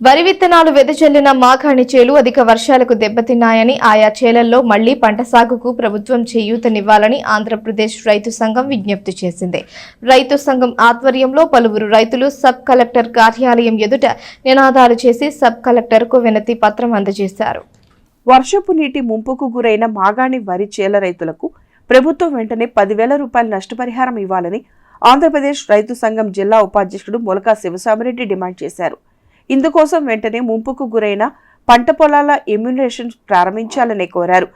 వరి విత్తనాలు వెదజల్లిన మాగాణి చేలు అధిక వర్షాలకు దెబ్బతిన్నాయని ఆయా చేలల్లో మళ్లీ పంట సాగుకు ప్రభుత్వం చేయూతనివ్వాలని ఆంధ్రప్రదేశ్ రైతు సంఘం విజ్ఞప్తి చేసింది. రైతు సంఘం ఆధ్వర్యంలో పలువురు రైతులు సబ్ కలెక్టర్ కార్యాలయం ఎదుట నినాదాలు చేసి సబ్ కలెక్టర్కు వినతి పత్రం అందజేశారు. వర్షపు నీటి ముంపుకు గురైన మాగాణి వరి చేల రైతులకు ప్రభుత్వం వెంటనే 10,000 రూపాయల నష్టపరిహారం ఇవ్వాలని ఆంధ్రప్రదేశ్ రైతు సంఘం జిల్లా ఉపాధ్యక్షుడు మొలకా శివసామిరెడ్డి డిమాండ్ చేశారు. ఇందుకోసం వెంటనే ముంపుకు గురైన పంట పొలాల ఎమ్యునేషన్ ప్రారంభించాలని కోరారు.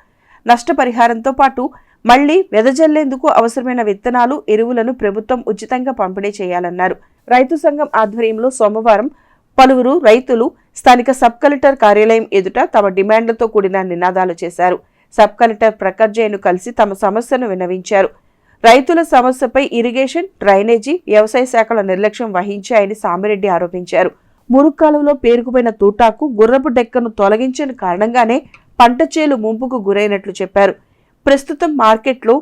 నష్టపరిహారంతో పాటు మళ్లీ వెదజల్లేందుకు అవసరమైన విత్తనాలు, ఎరువులను ప్రభుత్వం ఉచితంగా పంపిణీ చేయాలన్నారు. రైతు సంఘం ఆధ్వర్యంలో సోమవారం పలువురు రైతులు స్థానిక సబ్ కలెక్టర్ కార్యాలయం ఎదుట తమ డిమాండ్లతో కూడిన నినాదాలు చేశారు. సబ్ కలెక్టర్ ప్రఖర్ జైన్ను కలిసి తమ సమస్యను విన్నవించారు. రైతుల సమస్యపై ఇరిగేషన్, డ్రైనేజీ, వ్యవసాయ శాఖల నిర్లక్ష్యం వహించాయని సామిరెడ్డి ఆరోపించారు. మురుక్కాలువలో పేరుకుపోయిన తూటాకు గుర్రపు డెక్కను తొలగించిన కారణంగానే పంట చేలు ముంపుకు గురైనట్లు చెప్పారు. ప్రస్తుతం మార్కెట్లో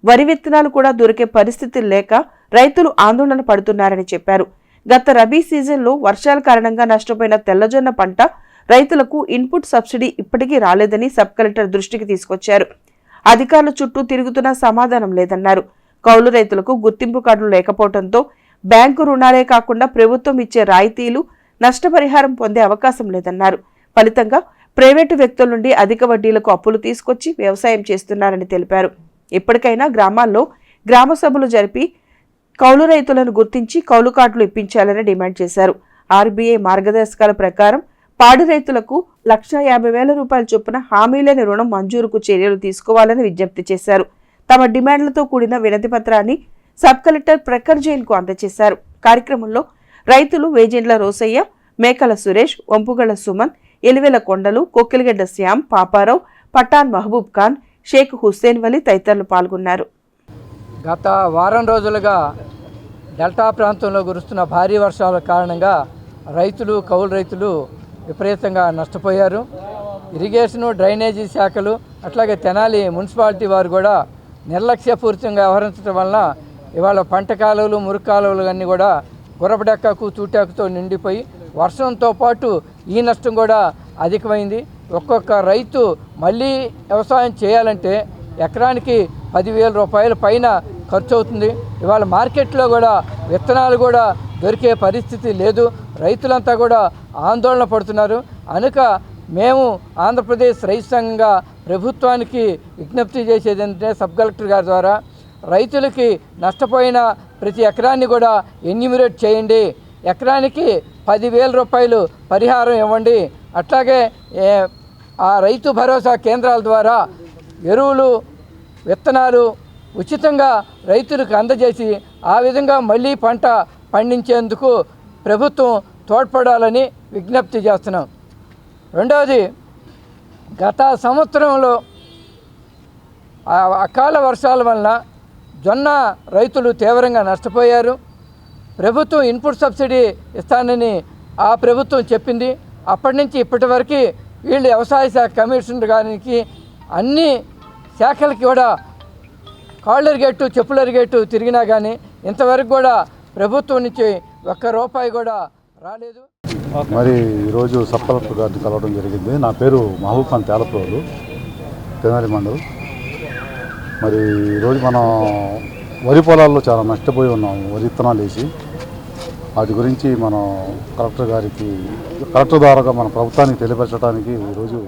వరి విత్తనాలు కూడా దొరికే పరిస్థితి లేక రైతులు ఆందోళన పడుతున్నారని చెప్పారు. గత రబీ సీజన్లో వర్షాల కారణంగా నష్టపోయిన తెల్లజొన్న పంట రైతులకు ఇన్పుట్ సబ్సిడీ ఇప్పటికీ రాలేదని సబ్ కలెక్టర్ దృష్టికి తీసుకొచ్చారు. అధికారుల చుట్టూ తిరుగుతున్నా సమాధానం లేదన్నారు. కౌలు రైతులకు గుర్తింపు కార్డులు లేకపోవడంతో బ్యాంకు రుణాలే కాకుండా ప్రభుత్వం ఇచ్చే రాయితీలు, నష్టపరిహారం పొందే అవకాశం లేదన్నారు. ఫలితంగా ప్రైవేటు వ్యక్తుల నుండి అధిక వడ్డీలకు అప్పులు తీసుకొచ్చి వ్యవసాయం చేస్తున్నారని తెలిపారు. ఇప్పటికైనా గ్రామాల్లో గ్రామ సభలు జరిపి కౌలు రైతులను గుర్తించి కౌలు కార్డులు ఇప్పించాలని డిమాండ్ చేశారు. ఆర్బీఐ మార్గదర్శకాల ప్రకారం పాడి రైతులకు 1,50,000 రూపాయల చొప్పున హామీలేని రుణం మంజూరుకు చర్యలు తీసుకోవాలని విజ్ఞప్తి చేశారు. తమ డిమాండ్లతో కూడిన వినతి పత్రాన్ని సబ్ కలెక్టర్ ప్రఖర్ జైన్కు అందజేశారు. కార్యక్రమంలో రైతులు వేజెండ్ల రోసయ్య, మేకల సురేష్, వంపుగళ్ల సుమన్, ఎలివెల కొండలు, కొక్కిలిగడ్డ శ్యామ్, పాపారావు, పఠాన్ మహబూబ్ ఖాన్, షేక్ హుస్సేన్ వలి తదితరులు పాల్గొన్నారు. గత వారం రోజులుగా డెల్టా ప్రాంతంలో కురుస్తున్న భారీ వర్షాల కారణంగా కౌలు రైతులు విపరీతంగా నష్టపోయారు. ఇరిగేషను, డ్రైనేజీ శాఖలు అట్లాగే తెనాలి మున్సిపాలిటీ వారు కూడా నిర్లక్ష్యపూరితంగా వ్యవహరించడం వలన ఇవాళ పంట కాలువలు, మురుగు కాలువలు అన్నీ కూడా గుర్రపడెక్కకు, తూటాకుతో నిండిపోయి వర్షంతో పాటు ఈ నష్టం కూడా అధికమైంది. ఒక్కొక్క రైతు మళ్ళీ వ్యవసాయం చేయాలంటే ఎకరానికి 10,000 రూపాయల పైన ఖర్చు అవుతుంది. ఇవాళ మార్కెట్లో కూడా విత్తనాలు కూడా దొరికే పరిస్థితి లేదు. రైతులంతా కూడా ఆందోళన పడుతున్నారు. కనుక మేము ఆంధ్రప్రదేశ్ రైతు సంఘంగా ప్రభుత్వానికి విజ్ఞప్తి చేసేది ఏంటంటే సబ్ కలెక్టర్ గారి ద్వారా రైతులకి నష్టపోయిన ప్రతి ఎకరాన్ని కూడా ఎన్యూమరేట్ చేయండి. ఎకరానికి 10,000 రూపాయలు పరిహారం ఇవ్వండి. అట్లాగే ఆ రైతు భరోసా కేంద్రాల ద్వారా ఎరువులు, విత్తనాలు ఉచితంగా రైతులకు అందజేసి ఆ విధంగా మళ్ళీ పంట పండించేందుకు ప్రభుత్వం తోడ్పడాలని విజ్ఞప్తి చేస్తున్నాం. రెండవది, గత సంవత్సరంలో అకాల వర్షాల వలన జొన్న రైతులు తీవ్రంగా నష్టపోయారు. ప్రభుత్వం ఇన్పుట్ సబ్సిడీ ఇస్తానని ఆ ప్రభుత్వం చెప్పింది. అప్పటి నుంచి ఇప్పటి వరకు వీళ్ళు వ్యవసాయ శాఖ కమిషనర్ గారికి అన్ని శాఖలకి కూడా కాళ్ళరిగేట్టు, చెప్పులరిగేట్టు తిరిగినా కానీ ఇంతవరకు కూడా ప్రభుత్వం నుంచి ₹1 కూడా రాలేదు. మరి ఈరోజు సబ్ కలెక్టర్ గారిని కలవడం జరిగింది. నా పేరు మహబూబ్ ఖాన్, తేలప్రోలు, తెనాలి మండలం. మరి ఈరోజు మనం వరి పొలాల్లో చాలా నష్టపోయి ఉన్నాము. వరి విత్తనాలు వేసి వాటి గురించి మనం కలెక్టర్ ద్వారా మన ప్రభుత్వానికి తెలియపరచడానికి ఈరోజు